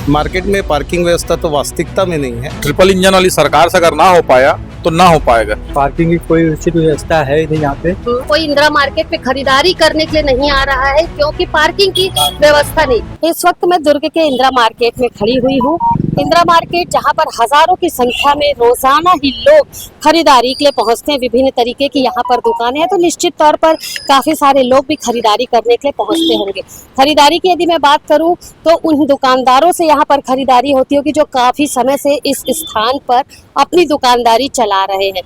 Market में parking व्यवस्था तो वास्तविकता में नहीं है। ट्रिपल इंजन वाली सरकार से अगर ना हो पाया तो ना हो पाएगा। पार्किंग की कोई उचित व्यवस्था है नहीं यहाँ पे। कोई इंदिरा मार्केट में खरीदारी करने के लिए नहीं आ रहा है क्योंकि पार्किंग की व्यवस्था नहीं। इस वक्त मैं दुर्ग के इंदिरा मार्केट में खड़ी हुई हूँ। इंदिरा मार्केट जहाँ पर हजारों की संख्या में रोजाना ही लोग खरीदारी के लिए पहुँचते हैं। विभिन्न तरीके की यहाँ पर दुकानें हैं, तो निश्चित तौर पर काफी सारे लोग भी खरीदारी करने के लिए पहुँचते होंगे। खरीदारी की यदि मैं बात करूँ तो उन दुकानदारों से यहाँ पर खरीदारी होती होगी जो काफी समय से इस स्थान पर अपनी दुकानदारी चला रहे हैं।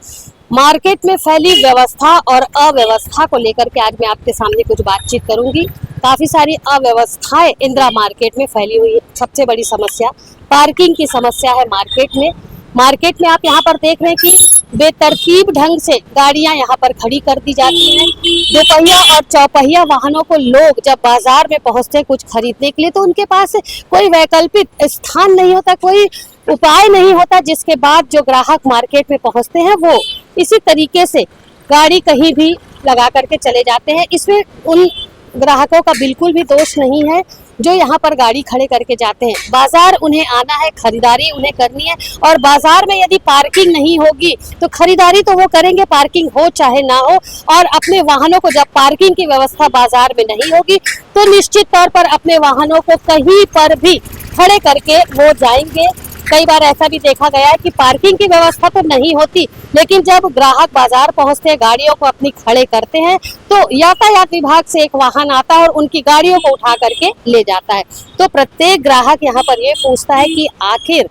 मार्केट में फैली व्यवस्था और अव्यवस्था को लेकर के आज मैं आपके सामने कुछ बातचीत करूंगी। काफी सारी अव्यवस्थाएं इंदिरा मार्केट में फैली हुई है। सबसे बड़ी समस्या पार्किंग की समस्या है मार्केट में आप यहाँ पर देख रहे हैं कि बेतरतीब ढंग से गाड़ियां यहाँ पर खड़ी कर दी जाती हैं। दोपहिया और चौपहिया वाहनों को लोग जब बाजार में पहुंचते हैं कुछ खरीदने के लिए तो उनके पास कोई वैकल्पिक स्थान नहीं होता, कोई उपाय नहीं होता, जिसके बाद जो ग्राहक मार्केट में पहुंचते हैं वो इसी तरीके से गाड़ी कहीं भी लगा करके चले जाते हैं। इसमें उन ग्राहकों का बिल्कुल भी दोष नहीं है जो यहाँ पर गाड़ी खड़े करके जाते हैं। बाजार उन्हें आना है, खरीदारी उन्हें करनी है और बाजार में यदि पार्किंग नहीं होगी तो खरीदारी तो वो करेंगे, पार्किंग हो चाहे ना हो। और अपने वाहनों को जब पार्किंग की व्यवस्था बाजार में नहीं होगी तो निश्चित तौर पर अपने वाहनों को कहीं पर भी खड़े करके वो जाएंगे। कई बार ऐसा भी देखा गया है कि पार्किंग की व्यवस्था तो नहीं होती, लेकिन जब ग्राहक बाजार पहुंचते हैं गाड़ियों को अपनी खड़े करते हैं तो यातायात विभाग से एक वाहन आता है और उनकी गाड़ियों को उठा करके ले जाता है। तो प्रत्येक ग्राहक यहाँ पर ये पूछता है कि आखिर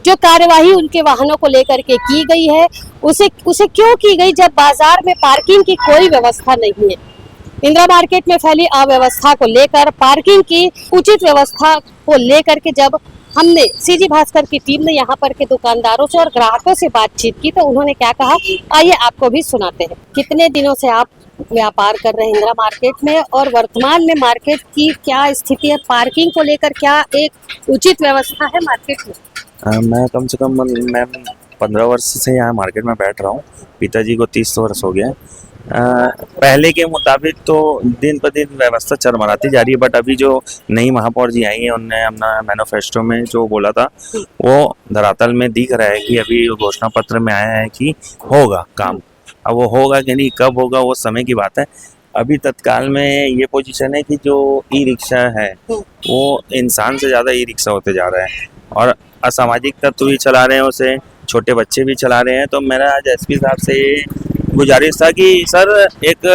जो कार्यवाही उनके वाहनों को लेकर के की गई है उसे क्यों की गई जब बाजार में पार्किंग की कोई व्यवस्था नहीं है। इंदिरा मार्केट में फैली अव्यवस्था को लेकर, पार्किंग की उचित व्यवस्था को लेकर के जब हमने सीजी भास्कर की टीम ने यहाँ पर के दुकानदारों से और ग्राहकों से बातचीत की तो उन्होंने क्या कहा, आइए आपको भी सुनाते हैं। कितने दिनों से आप व्यापार कर रहे हैं इंदिरा मार्केट में और वर्तमान में मार्केट की क्या स्थिति है? पार्किंग को लेकर क्या एक उचित व्यवस्था है मार्केट में? मैं कम से कम मैम 15 वर्ष से यहाँ मार्केट में बैठ रहा हूँ। पिताजी को 30 वर्ष हो गया है। पहले के मुताबिक तो दिन पर दिन व्यवस्था चरमराती जा रही है, बट अभी जो नई महापौर जी आई हैं उनने अपना मैनिफेस्टो में जो बोला था वो धरातल में दिख रहा है कि अभी घोषणा पत्र में आया है कि होगा काम। अब वो होगा कि नहीं, कब होगा, वो समय की बात है। अभी तत्काल में ये पोजीशन है कि जो ई रिक्शा है वो इंसान से ज़्यादा ई रिक्शा होते जा रहा है और असामाजिक तत्व भी चला रहे हैं उसे, छोटे बच्चे भी चला रहे हैं। तो मेरा आज एसपी साहब से गुजारिश था कि सर एक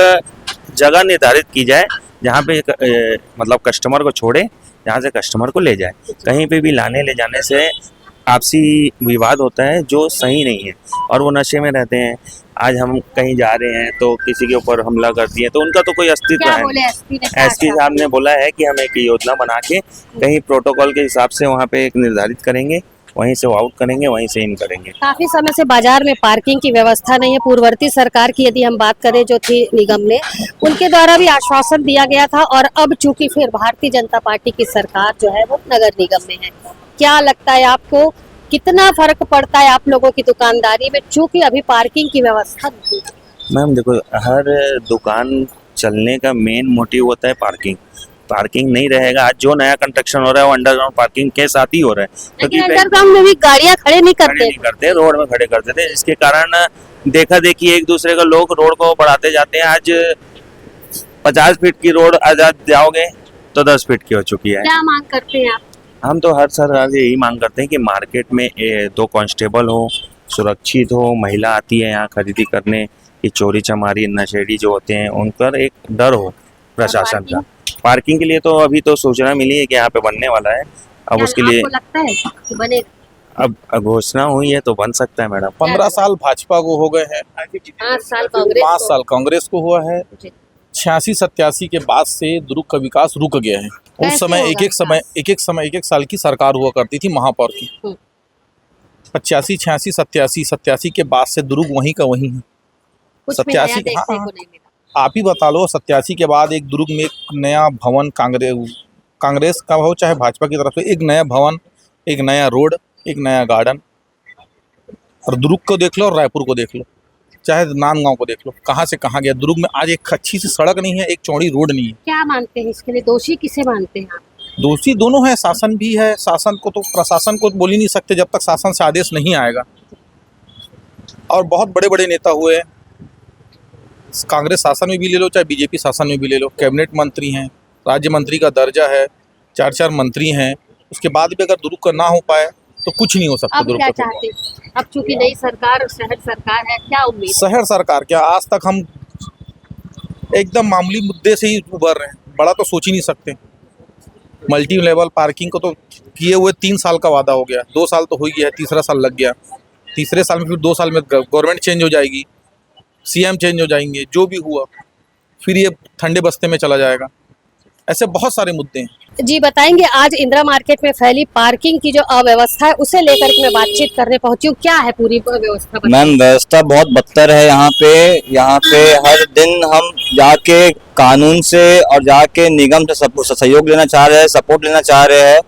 जगह निर्धारित की जाए जहाँ पे मतलब कस्टमर को छोड़े, जहाँ से कस्टमर को ले जाए। कहीं पे भी लाने ले जाने से आपसी विवाद होता है जो सही नहीं है और वो नशे में रहते हैं। आज हम कहीं जा रहे हैं तो किसी के ऊपर हमला कर दिए तो उनका तो कोई अस्तित्व है। एसपी साहब ने बोला है कि हम एक योजना बना के कहीं प्रोटोकॉल के हिसाब से वहाँ पे एक निर्धारित करेंगे, वहीं से आउट करेंगे, वहीं से इन करेंगे। काफी समय से बाजार में पार्किंग की व्यवस्था नहीं है। पूर्ववर्ती सरकार की यदि हम बात करें जो थी निगम में, उनके द्वारा भी आश्वासन दिया गया था और अब चूंकि फिर भारतीय जनता पार्टी की सरकार जो है वो नगर निगम में है। क्या लगता है आपको कितना फर्क पड़ता है आप लोगों की दुकानदारी में, चूंकि अभी पार्किंग की व्यवस्था नहीं है? मैम देखो, हर दुकान चलने का मेन मोटिव होता है पार्किंग। पार्किंग नहीं रहेगा, आज जो नया कंस्ट्रक्शन हो रहा है वो अंडरग्राउंड पार्किंग के साथ ही हो रहा है, क्योंकि अंडरग्राउंड में भी गाड़ियां खड़े नहीं करते, रोड में खड़े करते थे। इसके कारण देखा देखी एक दूसरे का लोग रोड को बढ़ाते जाते हैं। आज 50 फीट की रोड आजाद जाओगे तो 10 फीट की हो चुकी है। क्या मांग करते हैं आप? हम तो हर सर यही मांग करते हैं कि मार्केट में 2 कांस्टेबल हो, सुरक्षित हो। महिला आती है यहाँ खरीदी करने की, चोरी चमारी नशेड़ी जो होते हैं उन पर एक डर हो प्रशासन का। पार्किंग के लिए तो अभी तो सूचना मिली है कि यहाँ पे बनने वाला है। अब उसके लिए लगता है कि बनेगा? अब घोषणा हुई है तो बन सकता है मैडम। 15 साल भाजपा को हो गए हैं, 5 साल 5 साल कांग्रेस को हुआ है। 86-87 के बाद से दुर्ग का विकास रुक गया है। उस समय एक एक साल की सरकार हुआ करती थी महापौर की। 85, 86, 87 के बाद से दुर्ग वहीं का वहीं है। 87 आप ही बता लो, 87 के बाद एक दुर्ग में एक नया भवन कांग्रेस का हो चाहे भाजपा की तरफ से, एक नया भवन, एक नया रोड, एक नया गार्डन। और दुर्ग को देख लो और रायपुर को देख लो, चाहे नांदगांव को देख लो, कहाँ से कहाँ गया। दुर्ग में आज एक अच्छी सी सड़क नहीं है, एक चौड़ी रोड नहीं है। क्या मानते हैं इसके लिए दोषी किसे मानते हैं आप? दोषी दोनों है, शासन भी है। शासन को तो, प्रशासन को बोल ही नहीं सकते जब तक शासन से आदेश नहीं आएगा। और बहुत बड़े बड़े नेता हुए हैं, कांग्रेस शासन में भी ले लो चाहे बीजेपी शासन में भी ले लो, कैबिनेट मंत्री हैं, राज्य मंत्री का दर्जा है, 4 मंत्री हैं, उसके बाद भी अगर दुरुपयोग ना हो पाए तो कुछ नहीं हो सकता। अब क्या चाहते हैं? अब चूंकि नई सरकार, शहर सरकार है, क्या उम्मीद? शहर सरकार क्या, आज तक हम एकदम मामूली मुद्दे से ही उभर रहे हैं, बड़ा तो सोच ही नहीं सकते। मल्टी लेवल पार्किंग को तो किए हुए 3 साल का वादा हो गया, 2 साल तो हो ही गया, तीसरा साल लग गया। तीसरे साल में फिर 2 साल में गवर्नमेंट चेंज हो जाएगी, सीएम चेंज हो जाएंगे, जो भी हुआ फिर ये ठंडे बस्ते में चला जाएगा। ऐसे बहुत सारे मुद्दे हैं। जी बताएंगे, आज इंदिरा मार्केट में फैली पार्किंग की जो अव्यवस्था है उसे लेकर के मैं बातचीत करने पहुंची हूँ। क्या है पूरी व्यवस्था? मैम व्यवस्था बहुत बदतर है यहाँ पे हर दिन हम जाके कानून से और जाके निगम से सहयोग लेना चाह रहे हैं, सपोर्ट लेना चाह रहे हैं,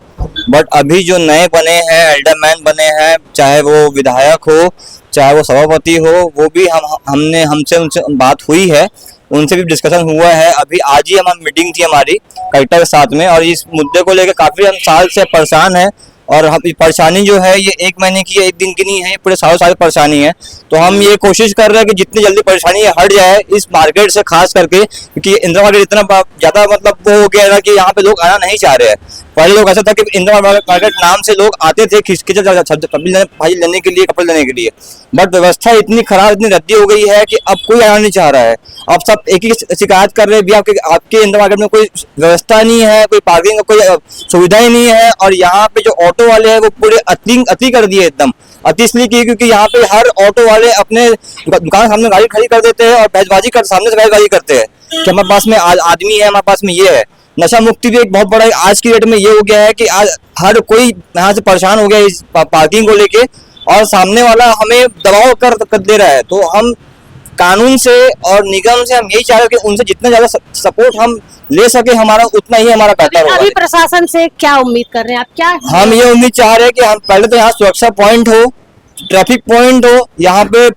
बट अभी जो नए बने हैं, एल्डरमैन बने हैं, चाहे वो विधायक हो चाहे वो सभापति हो, वो भी हमसे उनसे बात हुई है, उनसे भी डिस्कशन हुआ है। अभी आज ही हमारी मीटिंग थी हमारी कलेक्टर के साथ में, और इस मुद्दे को लेकर काफी हम साल से परेशान हैं। और हम परेशानी जो है ये 1 महीने की है, 1 दिन की नहीं है, ये पूरे सालों साल परेशानी है। तो हम ये कोशिश कर रहे हैं कि जितनी जल्दी परेशानी हट जाए इस मार्केट से, खास करके क्योंकि इंदिरा मार्केट इतना ज्यादा मतलब वो हो गया है कि यहाँ पे लोग आना नहीं चाह रहे हैं। पहले लोग ऐसा था कि इंदिरा मार्केट नाम से लोग आते थे भाई लेने के लिए, कपड़े लेने के लिए, बट व्यवस्था इतनी खराब, इतनी रद्दी हो गई है कि अब कोई आना नहीं चाह रहा है। अब सब एक ही शिकायत कर रहे हैं, आपके इंदिरा मार्केट में कोई व्यवस्था नहीं है, कोई पार्किंग का कोई सुविधा ही नहीं है। और यहाँ पे जो ऑटो वाले हैं वो पूरे अति कर दिए, एकदम अति इसलिए की क्योंकि यहाँ पे हर ऑटो वाले अपने दुकान सामने गाड़ी खड़ी कर देते हैं और बहसबाजी कर सामने से गाड़ी करते हैं कि हमारे पास में आदमी है, हमारे पास में ये है। नशा मुक्ति भी एक बहुत बड़ा आज की डेट में ये हो गया है कि आज हर कोई यहाँ से परेशान हो गया इस पार्किंग को लेके, और सामने वाला हमें दबाव कर दे रहा है। तो हम कानून से और निगम से हम यही चाह रहे हैं कि उनसे जितना ज्यादा सपोर्ट हम ले सके, हमारा उतना ही हमारा बेहतर होगा। अभी प्रशासन से क्या उम्मीद कर रहे हैं आप? क्या हम ये उम्मीद चाह रहे हैं कि हम पहले तो यहाँ सुरक्षा पॉइंट हो, ट्रैफिक पॉइंट हो, यहाँ पे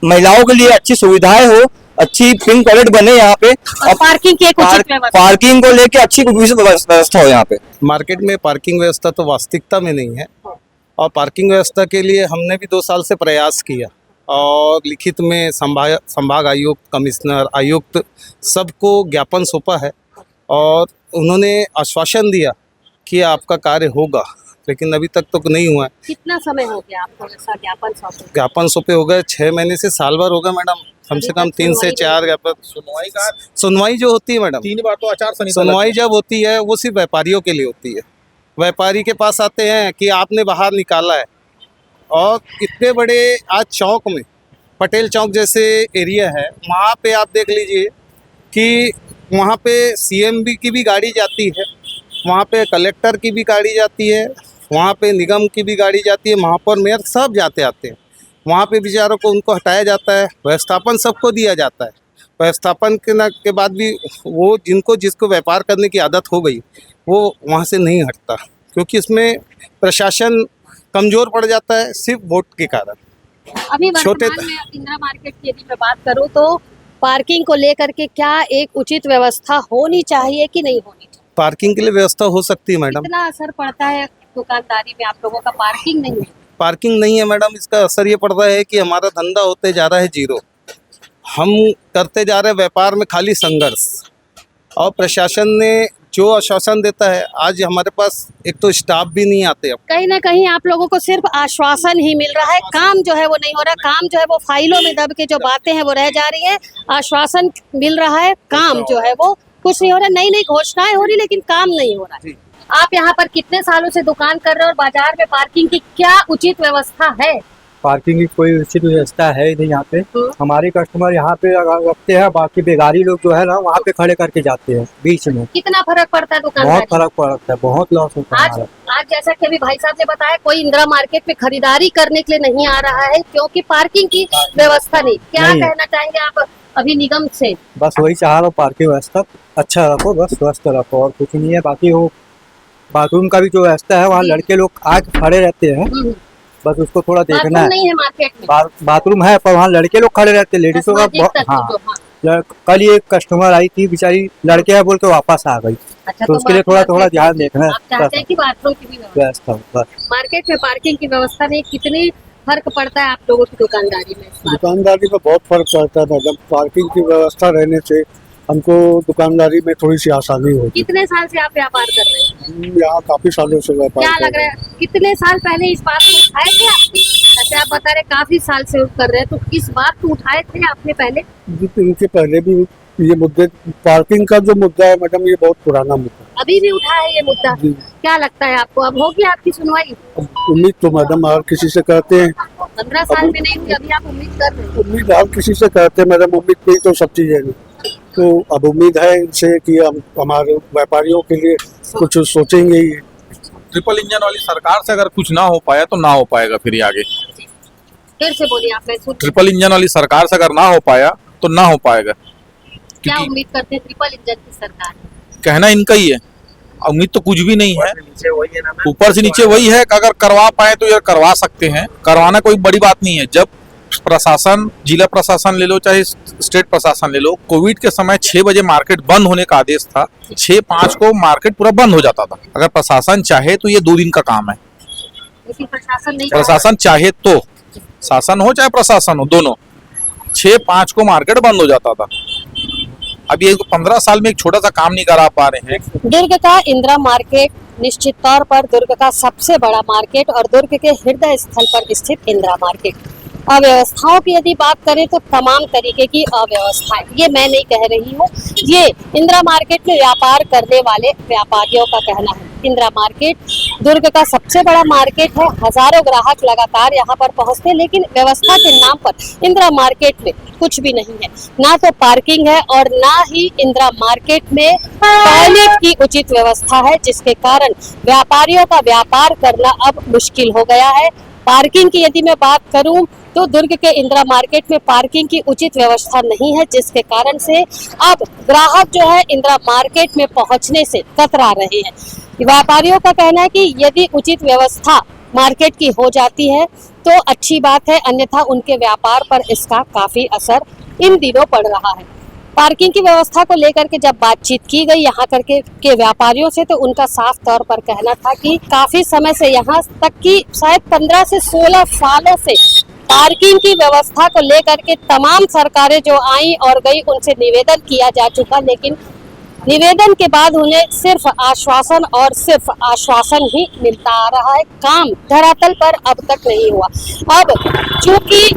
महिलाओं के लिए अच्छी सुविधाएं हो, अच्छी पिंक टॉयलेट बने यहाँ पे, और पार्किंग की एक उचित व्यवस्था, पार्किंग को लेके अच्छी व्यवस्था हो यहाँ पे। मार्केट में पार्किंग व्यवस्था तो वास्तविकता में नहीं है, और पार्किंग व्यवस्था के लिए हमने भी 2 साल से प्रयास किया और लिखित में संभाग आयुक्त, कमिश्नर, आयुक्त सबको ज्ञापन सौंपा है और उन्होंने आश्वासन दिया कि आपका कार्य होगा, लेकिन अभी तक तो नहीं हुआ है। कितना समय हो गया आपको ऐसा ज्ञापन सौंपे? ज्ञापन सौंपे हो गए 6 महीने से साल भर हो गया मैडम, कम से कम 3 से 4 ज्ञापन। सुनवाई जो होती है मैडम, 3 बार तो आचार संहिता सुनवाई जब होती है वो सिर्फ व्यापारियों के लिए होती है। व्यापारी के पास आते हैं कि आपने बाहर निकाला है, और इतने बड़े आज चौक में, पटेल चौक जैसे एरिया है, वहाँ पे आप देख लीजिए कि वहाँ पे सीएम की भी गाड़ी जाती है, वहाँ पे कलेक्टर की भी गाड़ी जाती है, वहाँ पे निगम की भी गाड़ी जाती है, महापौर, मेयर सब जाते आते हैं। वहाँ पे बेचारों को उनको हटाया जाता है, व्यवस्थापन सबको दिया जाता है। व्यवस्थापन के बाद भी वो जिसको व्यापार करने की आदत हो गई वो वहाँ से नहीं हटता, क्योंकि इसमें प्रशासन कमज़ोर पड़ जाता है सिर्फ वोट के कारण। अभी वर्तमान में इंदिरा मार्केट की यदि मैं बात करूं तो पार्किंग को लेकर के क्या एक उचित व्यवस्था होनी चाहिए कि नहीं होनी चाहिए? पार्किंग के लिए व्यवस्था हो सकती है मैडम। कितना असर पड़ता है दुकानदारी में आप लोगों का? पार्किंग नहीं है, पार्किंग नहीं है मैडम, इसका असर ये पड़ रहा है कि हमारा धंधा होते जा रहा है जीरो, हम करते जा रहे हैं व्यापार में खाली संघर्ष, और प्रशासन ने जो आश्वासन देता है, आज हमारे पास एक तो स्टाफ भी नहीं आते। अब कहीं ना कहीं आप लोगों को सिर्फ आश्वासन ही मिल रहा है, काम जो है वो नहीं हो रहा। काम जो है वो फाइलों में दब के जो बातें हैं वो रह जा रही है, आश्वासन मिल रहा है, काम जो है वो कुछ नहीं हो रहा। नई नई घोषणाएं हो रही लेकिन काम नहीं हो रहा है। आप यहाँ पर कितने सालों से दुकान कर रहे हो और बाजार में पार्किंग की क्या उचित व्यवस्था है? पार्किंग की कोई उचित व्यवस्था है नहीं यहाँ पे। हमारे कस्टमर यहाँ पे रखते हैं, बाकी बेगारी लोग जो है ना वहाँ पे खड़े करके जाते हैं बीच में। कितना फर्क पड़ता है दुकान? बहुत फर्क पड़ता है, बहुत लॉस होता है। आज जैसा कि अभी भाई साहब ने बताया, कोई इंदिरा मार्केट में खरीदारी करने के लिए नहीं आ रहा है क्योंकि पार्किंग की व्यवस्था नहीं। क्या कहना चाहेंगे आप अभी निगम से? बस वही चाह रहा हूँ, पार्किंग व्यवस्था अच्छा रखो, बस स्वस्थ रखो, और कुछ नहीं है। बाकी वो बाथरूम का भी जो व्यवस्था है वहाँ लड़के लोग आके खड़े रहते हैं, बस उसको थोड़ा देखना है। नहीं है मार्केट में, बाथरूम है पर वहाँ लड़के लोग खड़े रहते हैं, लेडीजों का। हाँ, कल ही एक कस्टमर आई थी, बेचारी लड़के हैं बोल के वापस आ गई। अच्छा, तो उसके लिए थोड़ा ध्यान देखना है। आप चाहते हैं कि बाथरूम की भी व्यवस्था, व्यवस्था बस। मार्केट में पार्किंग की व्यवस्था नहीं, कितनी फर्क पड़ता है आप लोगों की दुकानदारी में इस बात? दुकानदारी में बहुत फर्क पड़ता है मैडम। पार्किंग की व्यवस्था रहने से हमको दुकानदारी में थोड़ी सी आसानी होगी। कितने साल से आप व्यापार कर रहे हैं? हम यहाँ काफी सालों से व्यापार क्या कर लग रहे रहा है कितने साल पहले इस बात को उठाए थे आप? अच्छा, आप बता रहे काफी साल से कर रहे हैं, तो किस बात को उठाए थे आपने पहले? हैं। इनके पहले भी ये मुद्दे, पार्किंग का जो मुद्दा है मैडम, ये बहुत पुराना मुद्दा है। अभी भी उठा है ये मुद्दा? जी। क्या लगता है आपको अब होगी आपकी सुनवाई? उम्मीद तो मैडम हर किसी से करते हैं। 15 साल में नहीं हुई, अभी आप उम्मीद कर रहे हैं? उम्मीद हर किसी से करते हैं मैडम। उम्मीद पे ही तो सब चीजें हैं। तो अब उम्मीद है इनसे कि हम हमारे व्यापारियों के लिए कुछ सोचेंगे ही। ट्रिपल इंजन वाली सरकार से अगर कुछ ना हो पाया तो ना हो पाएगा फिर ये आगे। फिर से बोलिए आप, मैं सुन। ट्रिपल इंजन वाली सरकार से अगर ना हो पाया तो ना हो पाएगा। क्या क्योंकि उम्मीद करते हैं ट्रिपल इंजन की सरकार? कहना इनका ही है, उम्मीद तो कुछ भी नहीं है। ऊपर से नीचे वही है कि अगर करवा पाए तो यार करवा सकते हैं। करवाना कोई बड़ी बात नहीं है। जब प्रशासन, जिला प्रशासन ले लो चाहे स्टेट प्रशासन ले लो, कोविड के समय 6 बजे मार्केट बंद होने का आदेश था। 6:05 को मार्केट पूरा बंद हो जाता था। अगर प्रशासन चाहे तो ये 2 दिन का काम है। लेकिन प्रशासन नहीं। प्रशासन चाहे तो, शासन हो चाहे प्रशासन हो, दोनों 6:05 को मार्केट बंद हो जाता था। अब ये 15 साल में एक छोटा सा काम नहीं करा पा रहे हैं। दुर्ग का इंदिरा मार्केट निश्चित तौर पर दुर्ग का सबसे बड़ा मार्केट और दुर्ग के हृदय स्थल पर स्थित इंदिरा मार्केट। अव्यवस्थाओं की यदि बात करें तो तमाम तरीके की अव्यवस्था, ये मैं नहीं कह रही हूँ, ये इंदिरा मार्केट में व्यापार करने वाले व्यापारियों का कहना है। इंदिरा मार्केट दुर्ग का सबसे बड़ा मार्केट है, हजारों ग्राहक लगातार यहाँ पर पहुँचते हैं, लेकिन व्यवस्था के नाम पर इंदिरा मार्केट में कुछ भी नहीं है। ना तो पार्किंग है और ना ही इंदिरा मार्केट में टॉयलेट की उचित व्यवस्था है, जिसके कारण व्यापारियों का व्यापार करना अब मुश्किल हो गया है। पार्किंग की यदि मैं बात करूं तो दुर्ग के इंदिरा मार्केट में पार्किंग की उचित व्यवस्था नहीं है, जिसके कारण से अब ग्राहक जो है इंदिरा मार्केट में पहुंचने से कतरा रहे हैं। व्यापारियों का कहना है कि यदि उचित व्यवस्था मार्केट की हो जाती है तो अच्छी बात है, अन्यथा उनके व्यापार पर इसका काफी असर इन दिनों पड़ रहा है। पार्किंग की व्यवस्था को लेकर के जब बातचीत की गई यहाँ करके के व्यापारियों से, तो उनका साफ तौर पर कहना था कि काफी समय से, यहाँ तक कि शायद 15 से 16 सालों से पार्किंग की व्यवस्था को लेकर के तमाम सरकारें जो आई और गई उनसे निवेदन किया जा चुका, लेकिन निवेदन के बाद उन्हें सिर्फ आश्वासन और सिर्फ आश्वासन ही मिलता आ रहा है। काम धरातल पर अब तक नहीं हुआ। अब चूंकि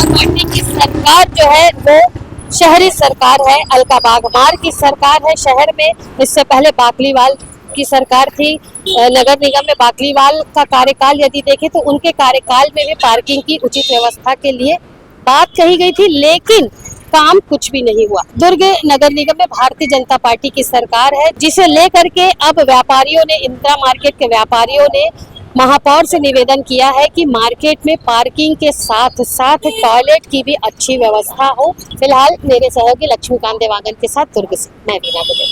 पार्टी की सरकार जो है वो शहरी सरकार है, अलका बागमार की सरकार है शहर में। इससे पहले बाकलीवाल की सरकार थी, नगर निगम में बाकलीवाल का कार्यकाल यदि देखें तो उनके कार्यकाल में भी पार्किंग की उचित व्यवस्था के लिए बात कही गई थी, लेकिन काम कुछ भी नहीं हुआ। दुर्ग नगर निगम में भारतीय जनता पार्टी की सरकार है, जिसे लेकर के अब व्यापारियों ने, इंदिरा मार्केट के व्यापारियों ने महापौर से निवेदन किया है कि मार्केट में पार्किंग के साथ साथ टॉयलेट की भी अच्छी व्यवस्था हो। फिलहाल मेरे सहयोगी लक्ष्मीकांत देवांगन के साथ दुर्ग से मैं वीना बुदे।